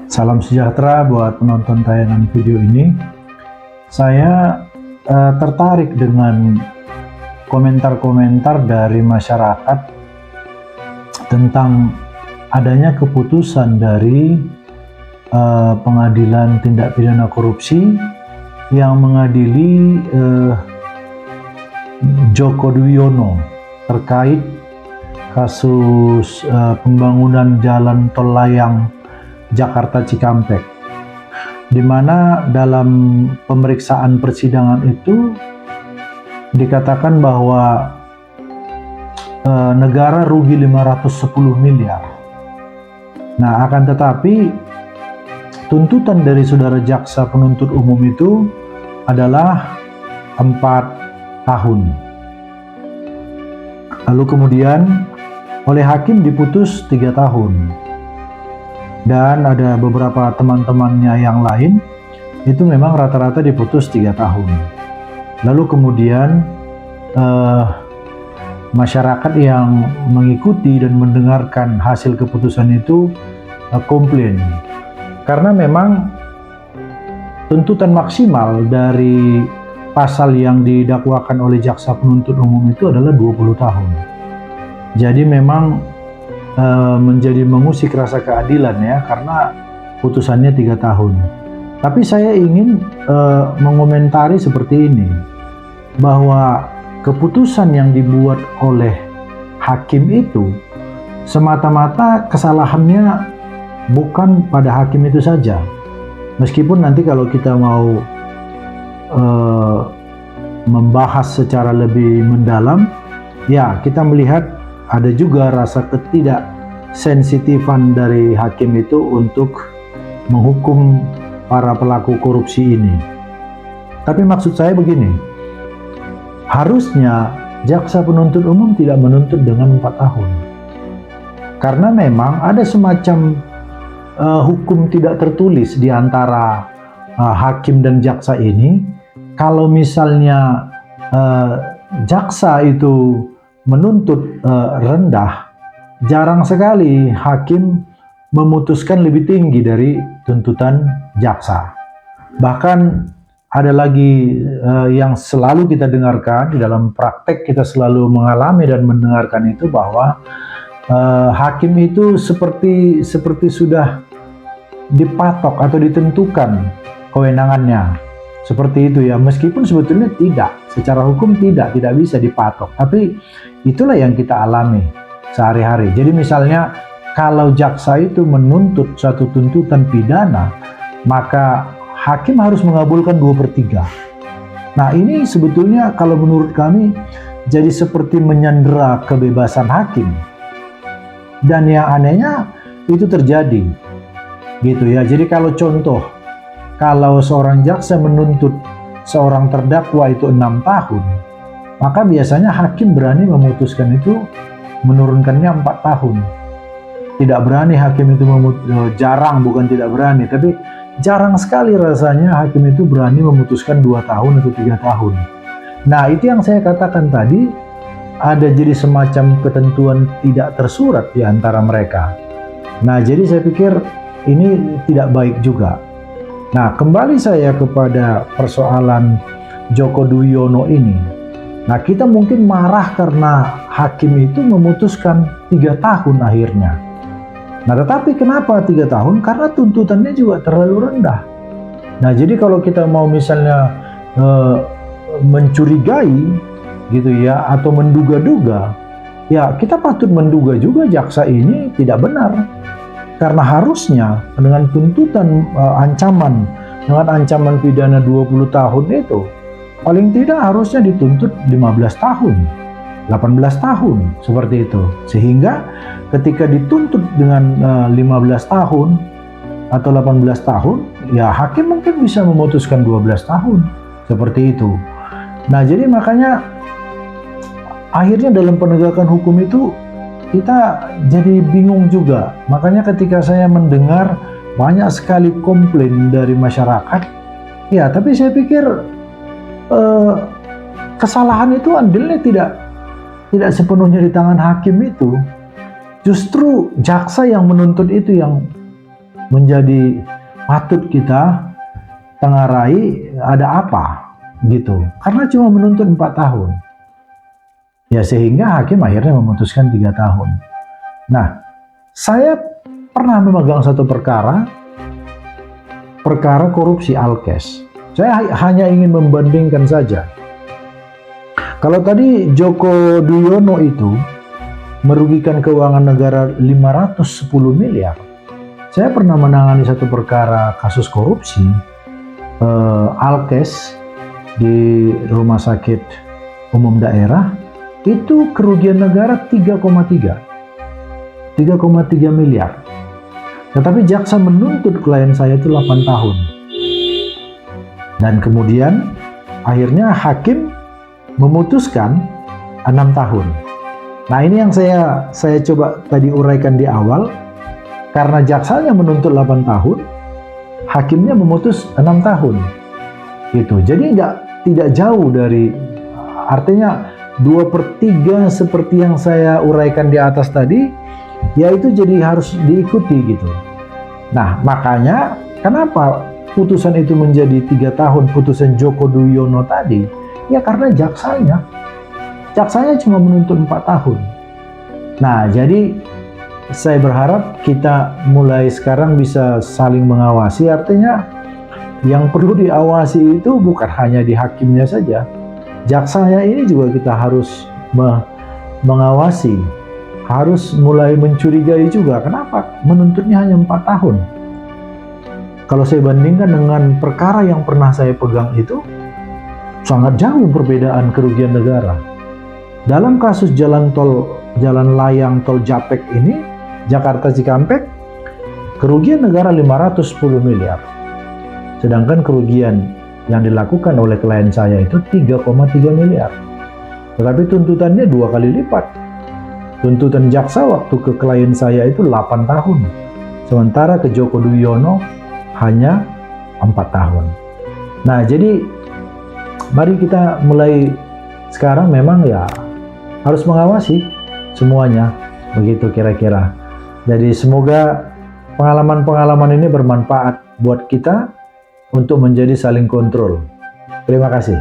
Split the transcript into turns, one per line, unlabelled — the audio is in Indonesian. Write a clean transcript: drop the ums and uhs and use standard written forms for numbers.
Salam sejahtera buat penonton tayangan video ini. Saya tertarik dengan komentar-komentar dari masyarakat tentang adanya keputusan dari Pengadilan Tindak Pidana Korupsi yang mengadili Joko Dwiono terkait kasus pembangunan jalan tol layang Jakarta Cikampek, di mana dalam pemeriksaan persidangan itu dikatakan bahwa negara rugi 510 miliar. Nah, akan tetapi tuntutan dari saudara jaksa penuntut umum itu adalah 4 tahun. Lalu kemudian oleh hakim diputus 3 tahun. Dan ada beberapa teman-temannya yang lain itu memang rata-rata diputus 3 tahun. Lalu kemudian masyarakat yang mengikuti dan mendengarkan hasil keputusan itu komplain, karena memang tuntutan maksimal dari pasal yang didakwakan oleh jaksa penuntut umum itu adalah 20 tahun. Jadi memang menjadi mengusik rasa keadilan ya, karena putusannya 3 tahun. Tapi saya ingin mengomentari seperti ini, bahwa keputusan yang dibuat oleh hakim itu semata-mata kesalahannya bukan pada hakim itu saja. Meskipun nanti kalau kita mau membahas secara lebih mendalam, ya kita melihat ada juga rasa ketidaksensitifan dari hakim itu untuk menghukum para pelaku korupsi ini. Tapi maksud saya begini, harusnya jaksa penuntut umum tidak menuntut dengan 4 tahun. Karena memang ada semacam hukum tidak tertulis di antara hakim dan jaksa ini. Kalau misalnya jaksa itu menuntut rendah, jarang sekali hakim memutuskan lebih tinggi dari tuntutan jaksa. Bahkan ada lagi yang selalu kita dengarkan di dalam praktek, kita selalu mengalami dan mendengarkan itu, bahwa hakim itu seperti sudah dipatok atau ditentukan kewenangannya. Seperti itu ya, meskipun sebetulnya tidak, secara hukum tidak bisa dipatok, tapi itulah yang kita alami sehari-hari. Jadi misalnya kalau jaksa itu menuntut suatu tuntutan pidana, maka hakim harus mengabulkan 2/3. Nah, ini sebetulnya kalau menurut kami jadi seperti menyandera kebebasan hakim. Dan yang anehnya itu terjadi gitu ya. Jadi kalau contoh, kalau seorang jaksa menuntut seorang terdakwa itu 6 tahun, maka biasanya hakim berani memutuskan itu menurunkannya 4 tahun. Tidak berani hakim itu jarang, bukan tidak berani, tapi jarang sekali rasanya hakim itu berani memutuskan 2 tahun atau 3 tahun. Nah, itu yang saya katakan tadi, ada jadi semacam ketentuan tidak tersurat di antara mereka. Nah, jadi saya pikir ini tidak baik juga. Nah, kembali saya kepada persoalan Joko Dwiono ini. Nah, kita mungkin marah karena hakim itu memutuskan 3 tahun akhirnya. Nah, tetapi kenapa 3 tahun? Karena tuntutannya juga terlalu rendah. Nah, jadi kalau kita mau misalnya mencurigai gitu ya, atau menduga-duga, ya kita patut menduga juga jaksa ini tidak benar. Karena harusnya dengan tuntutan dengan ancaman pidana 20 tahun itu, paling tidak harusnya dituntut 15 tahun, 18 tahun, seperti itu. Sehingga ketika dituntut dengan 15 tahun atau 18 tahun, ya hakim mungkin bisa memutuskan 12 tahun, seperti itu. Nah, jadi makanya akhirnya dalam penegakan hukum itu kita jadi bingung juga. Makanya ketika saya mendengar banyak sekali komplain dari masyarakat, ya tapi saya pikir kesalahan itu andilnya tidak sepenuhnya di tangan hakim itu. Justru jaksa yang menuntut itu yang menjadi patut kita tengarai ada apa gitu, karena cuma menuntut 4 tahun ya, sehingga hakim akhirnya memutuskan 3 tahun. Nah, saya pernah memegang satu perkara korupsi Alkes. Saya hanya ingin membandingkan saja. Kalau tadi Joko Duyono itu merugikan keuangan negara 510 miliar, saya pernah menangani satu perkara kasus korupsi Alkes di Rumah Sakit Umum Daerah, itu kerugian negara 3,3 miliar. Tetapi jaksa menuntut klien saya itu 8 tahun. Dan kemudian akhirnya hakim memutuskan 6 tahun. Nah, ini yang saya coba tadi uraikan di awal. Karena jaksanya menuntut 8 tahun, hakimnya memutus 6 tahun. Gitu. Jadi tidak jauh dari, artinya 2/3 seperti yang saya uraikan di atas tadi, yaitu jadi harus diikuti gitu. Nah, makanya kenapa putusan itu menjadi 3 tahun, putusan Joko Duyono tadi? Ya karena jaksanya cuma menuntut 4 tahun. Nah, jadi saya berharap kita mulai sekarang bisa saling mengawasi. Artinya yang perlu diawasi itu bukan hanya di hakimnya saja, jaksanya ini juga kita harus mengawasi, harus mulai mencurigai juga. Kenapa menuntutnya hanya 4 tahun? Kalau saya bandingkan dengan perkara yang pernah saya pegang itu, sangat jauh perbedaan kerugian negara. Dalam kasus jalan layang tol Japek ini, Jakarta Cikampek, kerugian negara 510 miliar. Sedangkan kerugian yang dilakukan oleh klien saya itu 3,3 miliar. Tetapi tuntutannya 2 kali lipat. Tuntutan jaksa waktu ke klien saya itu 8 tahun. Sementara ke Joko Duyono hanya 4 tahun. Nah, jadi mari kita mulai sekarang memang ya harus mengawasi semuanya. Begitu kira-kira. Jadi semoga pengalaman-pengalaman ini bermanfaat buat kita untuk menjadi saling kontrol. Terima kasih.